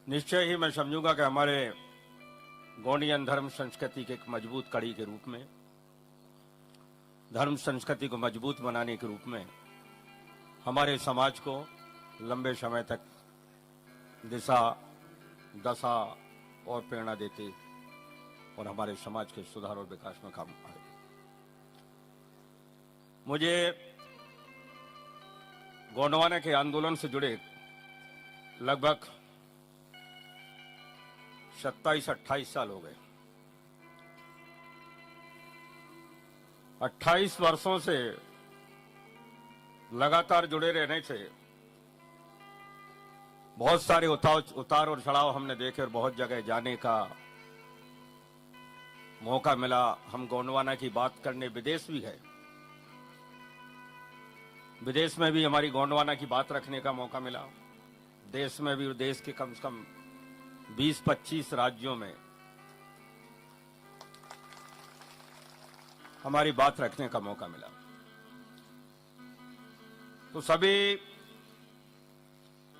निश्चय ही मैं समझूंगा कि हमारे गोंडियन धर्म संस्कृति के एक मजबूत कड़ी के रूप में, धर्म संस्कृति को मजबूत बनाने के रूप में हमारे समाज को लंबे समय तक दिशा, दशा और प्रेरणा देते और हमारे समाज के सुधार और विकास में काम आए। मुझे गोंडवाना के आंदोलन से जुड़े लगभग 27-28 साल हो गए। 28 वर्षों से लगातार जुड़े रहने से बहुत सारे उतार और चढ़ाव हमने देखे और बहुत जगह जाने का मौका मिला। हम गोंडवाना की बात करने विदेश भी गए, विदेश में भी हमारी गोंडवाना की बात रखने का मौका मिला। देश में भी, देश के कम से कम 20-25 राज्यों में हमारी बात रखने का मौका मिला। तो सभी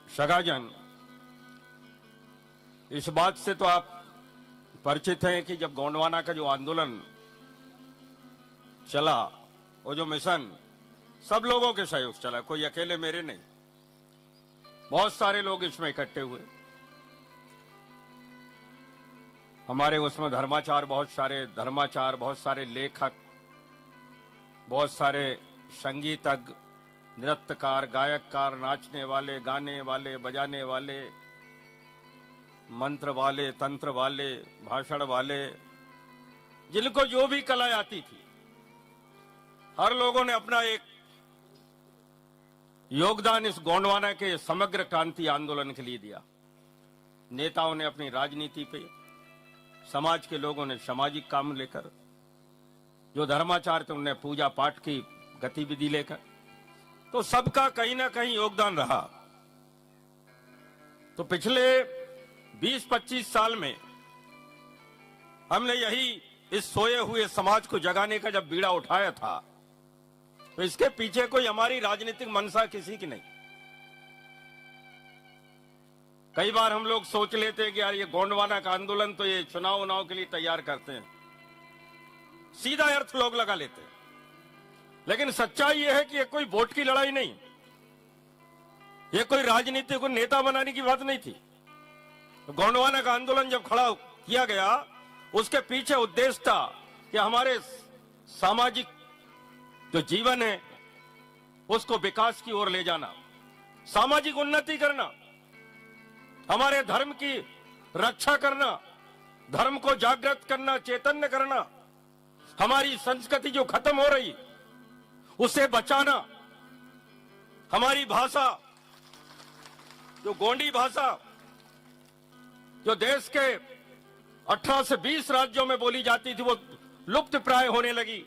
सगाजन इस बात से तो आप परिचित हैं कि जब गोंडवाना का जो आंदोलन चला, वो जो मिशन सब लोगों के सहयोग से चला, कोई अकेले मेरे नहीं, बहुत सारे लोग इसमें इकट्ठे हुए। हमारे उसमें धर्माचार, बहुत सारे लेखक, बहुत सारे संगीतज्ञ, नृत्यकार, गायककार, नाचने वाले, गाने वाले, बजाने वाले, मंत्र वाले, तंत्र वाले, भाषण वाले, जिनको जो भी कला आती थी, हर लोगों ने अपना एक योगदान इस गोंडवाना के समग्र क्रांति आंदोलन के लिए दिया। नेताओं ने अपनी राजनीति पे, समाज के लोगों ने सामाजिक काम लेकर, जो धर्माचार थे उन्हें पूजा पाठ की गतिविधि लेकर, तो सबका कहीं ना कहीं योगदान रहा। तो पिछले 20-25 साल में हमने यही इस सोए हुए समाज को जगाने का जब बीड़ा उठाया था, तो इसके पीछे कोई हमारी राजनीतिक मंशा किसी की नहीं। कई बार हम लोग सोच लेते हैं कि यार ये गोंडवाना का आंदोलन तो ये चुनाव के लिए तैयार करते हैं, सीधा अर्थ लोग लगा लेते हैं। लेकिन सच्चाई यह है कि ये कोई वोट की लड़ाई नहीं, ये कोई राजनीति को नेता बनाने की बात नहीं थी। तो गोंडवाना का आंदोलन जब खड़ा किया गया, उसके पीछे उद्देश्य था कि हमारे सामाजिक जो जीवन है उसको विकास की ओर ले जाना, सामाजिक उन्नति करना, हमारे धर्म की रक्षा करना, धर्म को जागृत करना, चैतन्य करना, हमारी संस्कृति जो खत्म हो रही उसे बचाना, हमारी भाषा जो गोंडी भाषा जो देश के 18 से 20 राज्यों में बोली जाती थी वो लुप्त प्राय होने लगी,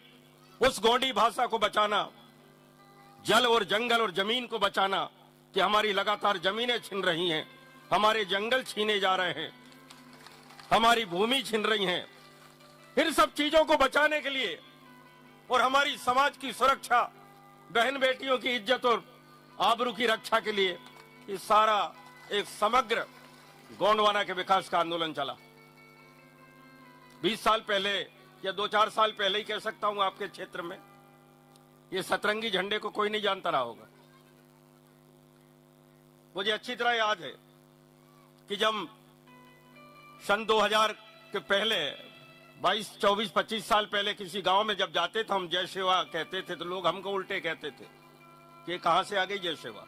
उस गोंडी भाषा को बचाना, जल और जंगल और जमीन को बचाना कि हमारी लगातार जमीनें छिन रही हैं, हमारे जंगल छीने जा रहे हैं, हमारी भूमि छिन रही है। इन सब चीजों को बचाने के लिए और हमारी समाज की सुरक्षा, बहन बेटियों की इज्जत और आबरू की रक्षा के लिए ये सारा एक समग्र गोंडवाना के विकास का आंदोलन चला। 20 साल पहले या 2-4 साल पहले ही कह सकता हूं, आपके क्षेत्र में ये सतरंगी झंडे को कोई नहीं जानता रहा होगा। मुझे अच्छी तरह याद है कि जब सन 2000 के पहले 22, 24, 25 साल पहले किसी गांव में जब जाते थे, हम जय सेवा कहते थे, तो लोग हमको उल्टे कहते थे कि कहां से आ गई जय सेवा।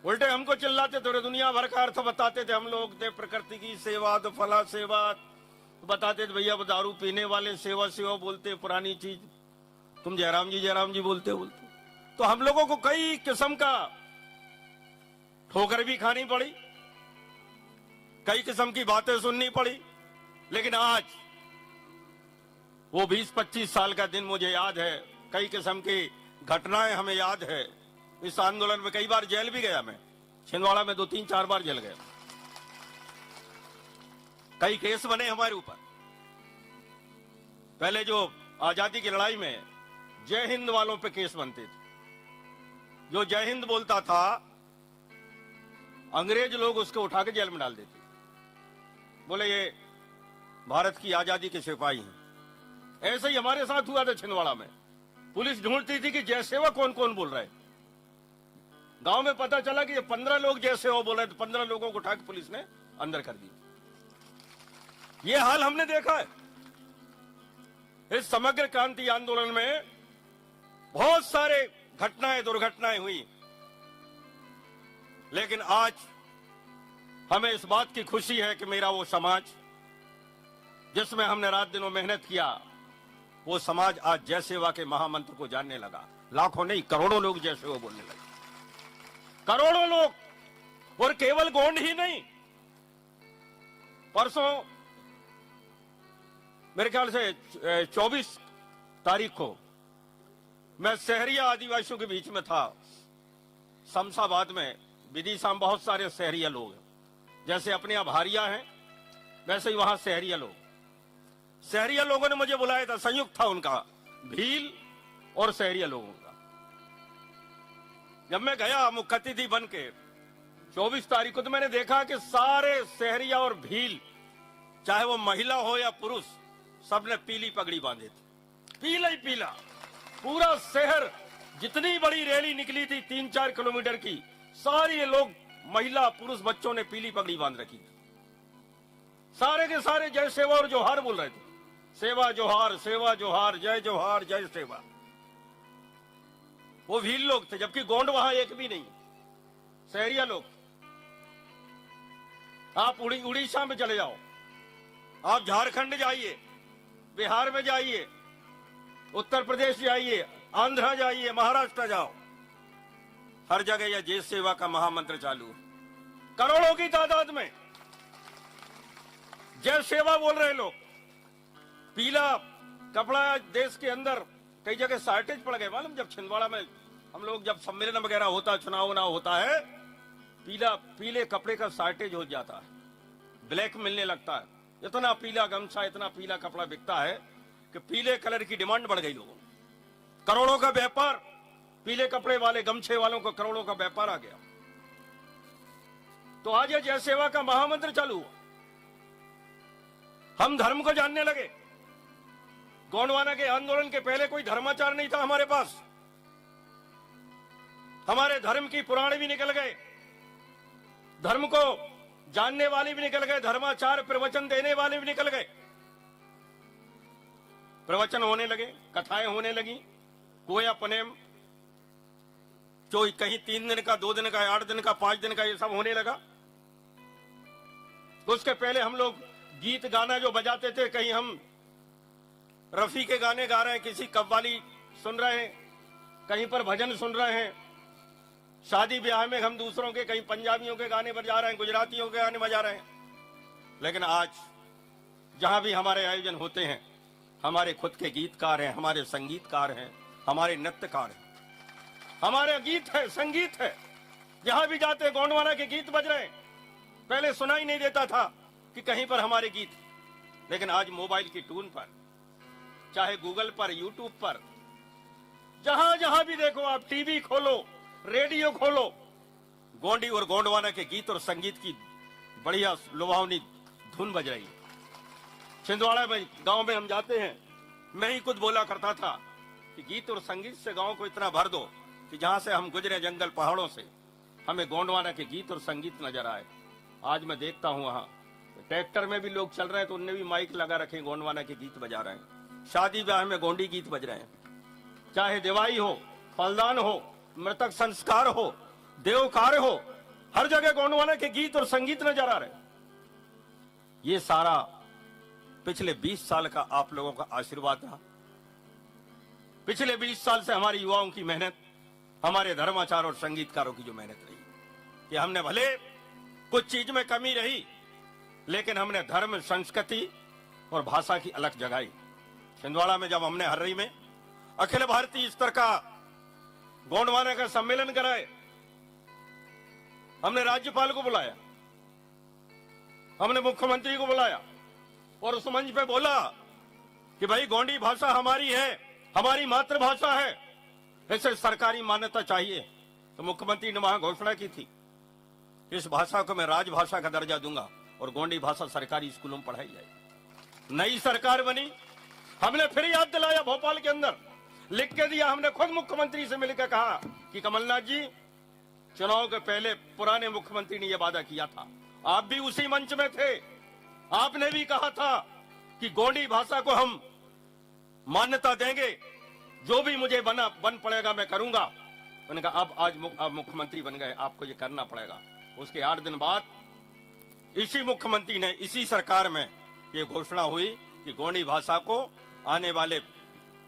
उल्टे हमको चिल्लाते थे, दुनिया भर का अर्थ बताते थे। हम लोग थे प्रकृति की सेवा, तो फला सेवा बताते थे, भैया दारू पीने वाले सेवा बोलते, पुरानी चीज, तुम जयराम जी बोलते। तो हम लोगों को कई किस्म का ठोकर भी खानी पड़ी, कई किस्म की बातें सुननी पड़ी। लेकिन आज वो 20-25 साल का दिन मुझे याद है, कई किस्म की घटनाएं हमें याद है। इस आंदोलन में कई बार जेल भी गया मैं, छिंदवाड़ा में 2-3-4 बार जेल गया। कई केस बने हमारे ऊपर। पहले जो आजादी की लड़ाई में जय हिंद वालों पे केस बनते थे, जो जय हिंद बोलता था अंग्रेज लोग उसको उठा के जेल में डाल देते, बोले ये भारत की आजादी के सिपाही हैं। ऐसे ही हमारे साथ हुआ था छिंदवाड़ा में। पुलिस ढूंढती थी कि जय सेवा कौन कौन बोल रहे हैं। गांव में पता चला कि ये 15 लोग जय सेवा बोल रहे हैं, तो 15 लोगों को उठा के पुलिस ने अंदर कर दिया। ये हाल हमने देखा है। इस समग्र क्रांति आंदोलन में बहुत सारे घटनाएं, दुर्घटनाएं हुई, लेकिन आज हमें इस बात की खुशी है कि मेरा वो समाज जिसमें हमने रात दिनों मेहनत किया, वो समाज आज जय सेवा के महामंत्र को जानने लगा। लाखों नहीं, करोड़ों लोग जय सेवा बोलने लगे, करोड़ों लोग। और केवल गोंड ही नहीं, परसों मेरे ख्याल से 24 तारीख को मैं शहरिया आदिवासियों के बीच में था, शमशाबाद में। विदिशा में बहुत सारे शहरिया लोग हैं, जैसे अपने यहाँ भारिया हैं वैसे ही वहां शहरिया लोग। शहरिया लोगों ने मुझे बुलाया था, संयुक्त था उनका, भील और शहरिया लोगों का। जब मैं गया मुख्य अतिथि बन के 24 तारीख को, तो मैंने देखा कि सारे शहरिया और भील, चाहे वो महिला हो या पुरुष, सबने पीली पगड़ी बांधे थी, पीला ही पीला। पूरा शहर, जितनी बड़ी रैली निकली थी 3-4 किलोमीटर की, सारे ये लोग, महिला पुरुष बच्चों ने पीली पगड़ी बांध रखी थी। सारे के सारे जय सेवा और जोहार बोल रहे थे, सेवा जोहार, जय सेवा। वो भील लोग थे, जबकि गोंड वहां एक भी नहीं, शहरिया लोग। आप उड़ीसा में चले जाओ, आप झारखंड जाइए, बिहार में जाइए, उत्तर प्रदेश जाइए, आंध्र जाइए, महाराष्ट्र जाओ, हर जगह यह जय सेवा का महामंत्र चालू है। करोड़ों की तादाद में जय सेवा बोल रहे लोग। पीला कपड़ा देश के अंदर कई जगह शॉर्टेज पड़ गए, मालूम। जब छिंदवाड़ा में हम लोग, जब सम्मेलन वगैरह होता है, चुनाव होता है, पीले कपड़े का शॉर्टेज हो जाता है, ब्लैक मिलने लगता है। इतना पीला गमछा, इतना पीला कपड़ा बिकता है कि पीले कलर की डिमांड बढ़ गई लोगों। करोड़ों का व्यापार, पीले कपड़े वाले, गमछे वालों को करोड़ों का व्यापार आ गया। तो आज ये जय सेवा का महामंत्र चालू हुआ। हम धर्म को जानने लगे। गोंडवाना के आंदोलन के पहले कोई धर्माचार नहीं था हमारे पास। हमारे धर्म की पुराण भी निकल गए, धर्म को जानने वाले भी निकल गए, धर्माचार प्रवचन देने वाले भी निकल गए। प्रवचन होने लगे, कथाएं होने लगी, कोया पनेम, जो कहीं 3 दिन का, 2 दिन का, 8 दिन का, 5 दिन का, ये सब होने लगा। उसके पहले हम लोग गीत गाना जो बजाते थे, कहीं हम रफी के गाने गा रहे हैं, किसी कव्वाली सुन रहे हैं, कहीं पर भजन सुन रहे हैं। शादी ब्याह में हम दूसरों के, कहीं पंजाबियों के गाने बजा रहे हैं, गुजरातियों के गाने बजा रहे हैं। लेकिन आज जहां भी हमारे आयोजन होते हैं, हमारे खुद के गीतकार हैं, हमारे संगीतकार हैं, हमारे नृत्यकार हैं, हमारे गीत है, संगीत है। जहां भी जाते गोंडवाना के गीत बज रहे हैं। पहले सुनाई नहीं देता था कि कहीं पर हमारे गीत, लेकिन आज मोबाइल की टून पर, चाहे गूगल पर, यूट्यूब पर, जहां जहां भी देखो आप, टीवी खोलो, रेडियो खोलो, गोंडी और गोंडवाना के गीत और संगीत की बढ़िया लुभावनी धुन बज रही है। छिंदवाड़ा में गांव में हम जाते हैं, मैं ही खुद बोला करता था कि गीत और संगीत से गांव को इतना भर दो कि जहां से हम गुजरे जंगल पहाड़ों से, हमें गोंडवाना के गीत और संगीत नजर आए। आज मैं देखता हूं वहां ट्रैक्टर में भी लोग चल रहे हैं, तो उनने भी माइक लगा रखे, गोंडवाना के गीत बजा रहे हैं। शादी ब्याह में गोंडी गीत बज रहे हैं। चाहे दिवाई हो, फलदान हो, मृतक संस्कार हो, देव कार्य हो, हर जगह गोंडवाना के गीत और संगीत नजर आ रहे। ये सारा पिछले 20 साल का आप लोगों का आशीर्वाद रहा। पिछले 20 साल से हमारी युवाओं की मेहनत, हमारे धर्माचार और संगीतकारों की जो मेहनत रही, कि हमने भले कुछ चीज में कमी रही, लेकिन हमने धर्म, संस्कृति और भाषा की अलग जगाई। छिंदवाड़ा में जब हमने हर्री में अखिल भारतीय स्तर का गोंडवाना का सम्मेलन कराए, हमने राज्यपाल को बुलाया, हमने मुख्यमंत्री को बुलाया और उस मंच पे बोला कि भाई गोंडी भाषा हमारी है, हमारी मातृभाषा है, इसे सरकारी मान्यता चाहिए। तो मुख्यमंत्री ने वहां घोषणा की थी इस भाषा को मैं राजभाषा का दर्जा दूंगा और गोंडी भाषा सरकारी स्कूलों में पढ़ाई जाएगी। नई सरकार बनी, हमने फिर याद दिलाया, भोपाल के अंदर लिख के दिया, हमने खुद मुख्यमंत्री से मिलकर कहा कि कमलनाथ जी, चुनाव के पहले पुराने मुख्यमंत्री ने यह वादा किया था, आप भी उसी मंच में थे, आपने भी कहा था कि गोंडी भाषा को हम मान्यता देंगे, जो भी मुझे बन पड़ेगा मैं करूंगा। मैंने कहा अब आज आप मुख्यमंत्री बन गए, आपको ये करना पड़ेगा। उसके 8 दिन बाद इसी मुख्यमंत्री ने, इसी सरकार में ये घोषणा हुई कि गोंडी भाषा को आने वाले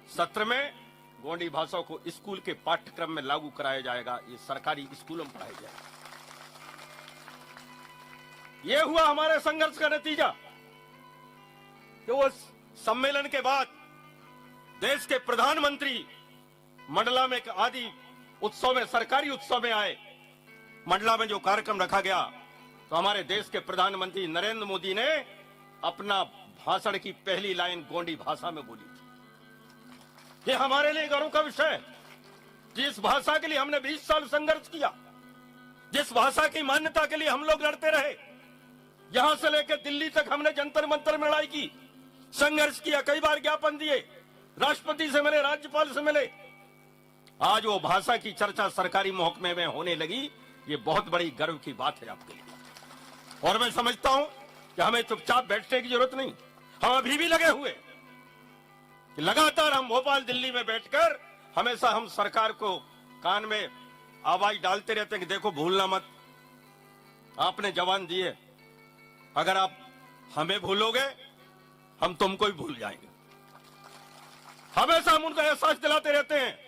सत्र में गोंडी भाषा को स्कूल के पाठ्यक्रम में लागू कराया जाएगा, ये सरकारी स्कूलों में पढ़ाई जाएगा। ये हुआ हमारे संघर्ष का नतीजा कि वो सम्मेलन के बाद देश के प्रधानमंत्री मंडला में आदि उत्सव में, सरकारी उत्सव में आए। मंडला में जो कार्यक्रम रखा गया तो हमारे देश के प्रधानमंत्री नरेंद्र मोदी ने अपना भाषण की पहली लाइन गोंडी भाषा में बोली थी। ये हमारे लिए गर्व का विषय है। जिस भाषा के लिए हमने 20 साल संघर्ष किया, जिस भाषा की मान्यता के लिए हम लोग लड़ते रहे, यहां से लेकर दिल्ली तक हमने जंतर मंतर में लड़ाई की, संघर्ष किया, कई बार ज्ञापन दिए, राष्ट्रपति से मिले, राज्यपाल से मिले। आज वो भाषा की चर्चा सरकारी महकमे में होने लगी, ये बहुत बड़ी गर्व की बात है आपके लिए। और मैं समझता हूं कि हमें चुपचाप बैठने की जरूरत नहीं, हम अभी भी लगे हुए कि लगातार हम भोपाल दिल्ली में बैठकर हमेशा हम सरकार को कान में आवाज डालते रहते हैं कि देखो भूलना मत, आपने जवान दिए, अगर आप हमें भूलोगे हम तुमको ही भूल जाएंगे। हमेशा हम उनको एहसास दिलाते रहते हैं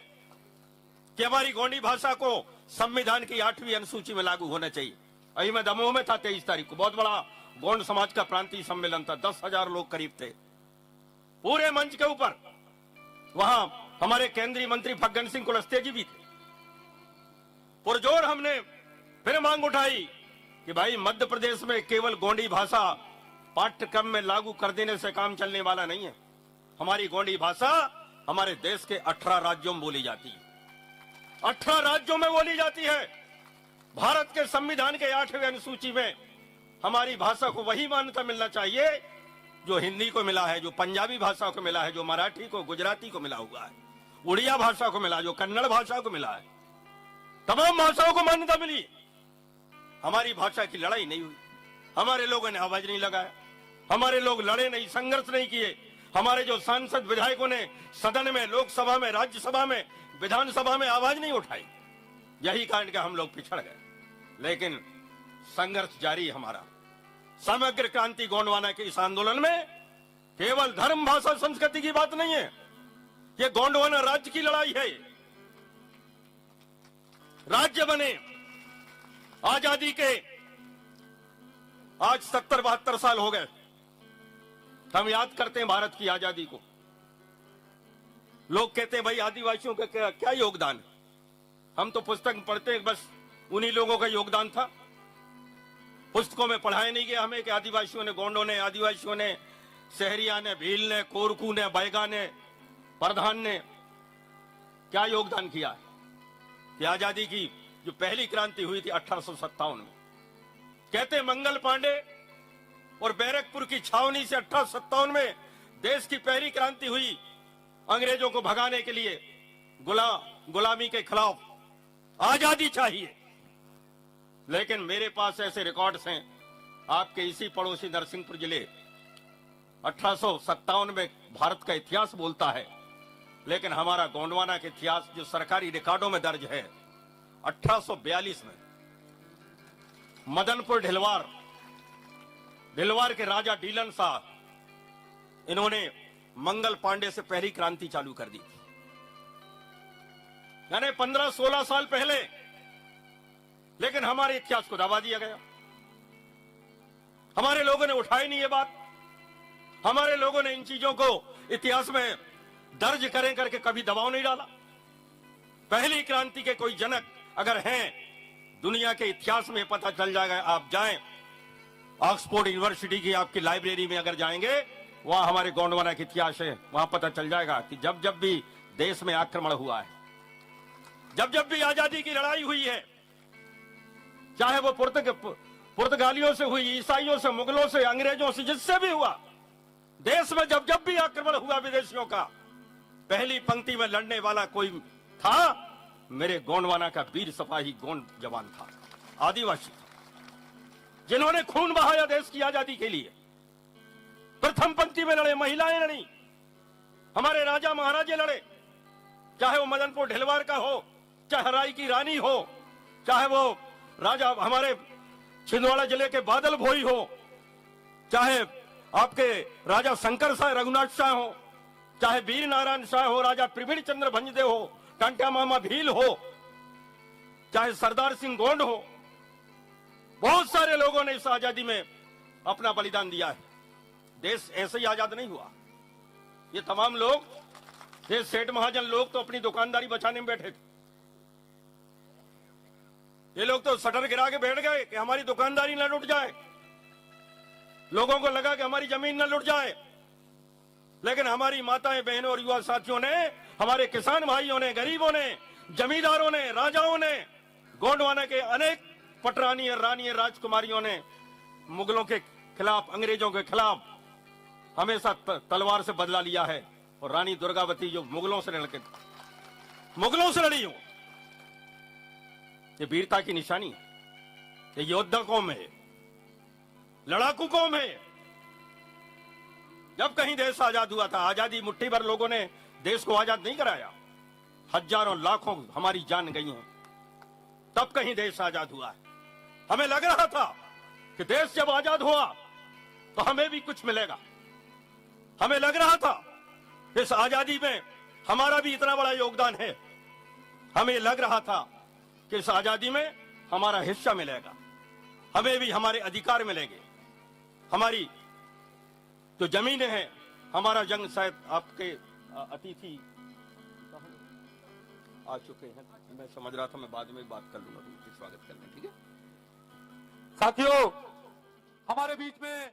कि हमारी गोंडी भाषा को संविधान की 8वीं अनुसूची में लागू होना चाहिए। अभी मैं दमोह में था 23 तारीख को, बहुत बड़ा गोंड समाज का प्रांतीय सम्मेलन था, 10,000 लोग करीब थे पूरे मंच के ऊपर। वहां हमारे केंद्रीय मंत्री फग्गन सिंह कुलस्ते जी भी थे। पुरजोर हमने फिर मांग उठाई कि भाई मध्य प्रदेश में केवल गोंडी भाषा पाठ्यक्रम में लागू कर देने से काम चलने वाला नहीं है। हमारी गोंडी भाषा हमारे देश के 18 राज्यों में बोली जाती है, 18 राज्यों में बोली जाती है। भारत के संविधान के 8वें अनुसूची में हमारी भाषा को वही मान्यता मिलना चाहिए जो हिंदी को मिला है, जो पंजाबी भाषा को मिला है, जो मराठी को, गुजराती को मिला हुआ है, उड़िया भाषा को मिला, जो कन्नड़ भाषा को मिला है। तमाम भाषाओं को मान्यता मिली। हमारी भाषा की लड़ाई नहीं हुई, हमारे लोगों ने आवाज नहीं लगाया, हमारे लोग लड़े नहीं, संघर्ष नहीं किए। हमारे जो सांसद विधायकों ने सदन में, लोकसभा में, राज्यसभा में, विधानसभा में आवाज नहीं उठाई। यही कारण कि हम लोग पिछड़ गए। लेकिन संघर्ष जारी है हमारा। समग्र क्रांति गोंडवाना के इस आंदोलन में केवल धर्म, भाषा, संस्कृति की बात नहीं है, ये गोंडवाना राज्य की लड़ाई है। राज्य बने आजादी के आज 70-72 साल हो गए। हम याद करते हैं भारत की आजादी को। लोग कहते हैं भाई आदिवासियों का क्या योगदान है। हम तो पुस्तक पढ़ते हैं, बस उन्हीं लोगों का योगदान था। पुस्तकों में पढ़ाया नहीं गया हमें कि आदिवासियों ने, गोंडों ने, आदिवासियों ने, शहरिया ने, भील ने, कोरकू ने, बैगा ने, प्रधान ने क्या योगदान किया है। कि आजादी की जो पहली क्रांति हुई थी 1857 में, कहते मंगल पांडे और बैरकपुर की छावनी से 1857 में देश की पहली क्रांति हुई। अंग्रेजों को भगाने के लिए, गुलामी के खिलाफ आजादी चाहिए। लेकिन मेरे पास ऐसे रिकॉर्ड्स हैं, आपके इसी पड़ोसी नरसिंहपुर जिले 1857 में भारत का इतिहास बोलता है, लेकिन हमारा गोंडवाना का इतिहास जो सरकारी रिकॉर्डों में दर्ज है 1842 में मदनपुर ढिलवार के राजा डीलन शाह, इन्होंने मंगल पांडे से पहली क्रांति चालू कर दी थी। यानी 15-16 साल पहले। लेकिन हमारे इतिहास को दबा दिया गया। हमारे लोगों ने उठाई नहीं ये बात। हमारे लोगों ने इन चीजों को इतिहास में दर्ज करें करके कभी दबाव नहीं डाला। पहली क्रांति के कोई जनक अगर हैं दुनिया के इतिहास में पता चल जाएगा। आप जाएं ऑक्सफोर्ड यूनिवर्सिटी की आपकी लाइब्रेरी में अगर जाएंगे, वहां हमारे गोंडवाना का इतिहास है, वहां पता चल जाएगा कि जब जब भी देश में आक्रमण हुआ है, जब जब भी आजादी की लड़ाई हुई है, चाहे वो पुर्तगालियों से हुई, ईसाइयों से, मुगलों से, अंग्रेजों से, जिससे भी हुआ, देश में जब जब भी आक्रमण हुआ विदेशियों का, पहली पंक्ति में लड़ने वाला कोई था, मेरे गोंडवाना का वीर सिपाही गोंड जवान था, आदिवासी था, जिन्होंने खून बहाया देश की आजादी के लिए। प्रथम पंक्ति में लड़े, महिलाएं लड़ी, हमारे राजा महाराजे लड़े, चाहे वो मदनपुर ढिलवार का हो, चाहे हराई की रानी हो, चाहे वो राजा हमारे छिंदवाड़ा जिले के बादल भोई हो, चाहे आपके राजा शंकर शाह रघुनाथ शाह हो, चाहे वीर नारायण शाह हो, राजा प्रवीण चंद्र भंजदेव हो, टांटा मामा भील हो, चाहे सरदार सिंह गोंड हो, बहुत सारे लोगों ने इस आजादी में अपना बलिदान दिया है। देश ऐसे ही आजाद नहीं हुआ। ये तमाम लोग, ये सेठ महाजन लोग तो अपनी दुकानदारी बचाने में बैठे थे। ये लोग तो शटर गिरा के बैठ गए कि हमारी दुकानदारी न लुट जाए, लोगों को लगा कि हमारी जमीन न लुट जाए। लेकिन हमारी माताएं, बहनों और युवा साथियों ने, हमारे किसान भाइयों ने, गरीबों ने, जमींदारों ने, राजाओं ने, गोंडवाना के अनेक पटरानी और रानी राजकुमारियों ने मुगलों के खिलाफ, अंग्रेजों के खिलाफ हमेशा तलवार से बदला लिया है। और रानी दुर्गावती जो मुगलों से लड़ी हो, ये वीरता की निशानी है, ये योद्धा कौम है, लड़ाकू कौम है। जब कहीं देश आजाद हुआ था, आजादी मुट्ठी भर लोगों ने देश को आजाद नहीं कराया, हजारों लाखों हमारी जान गई हैं, तब कहीं देश आजाद हुआ है। हमें लग रहा था कि देश जब आजाद हुआ तो हमें भी कुछ मिलेगा, हमें लग रहा था इस आजादी में हमारा भी इतना बड़ा योगदान है, हमें लग रहा था कि इस आजादी में हमारा हिस्सा मिलेगा, हमें भी हमारे अधिकार मिलेंगे, हमारी जो जमीनें हैं, हमारा जंग। शायद आपके अतिथि आ चुके हैं, मैं समझ रहा था मैं बाद में बात कर लूंगा, स्वागत करने। ठीक है साथियों, हमारे बीच में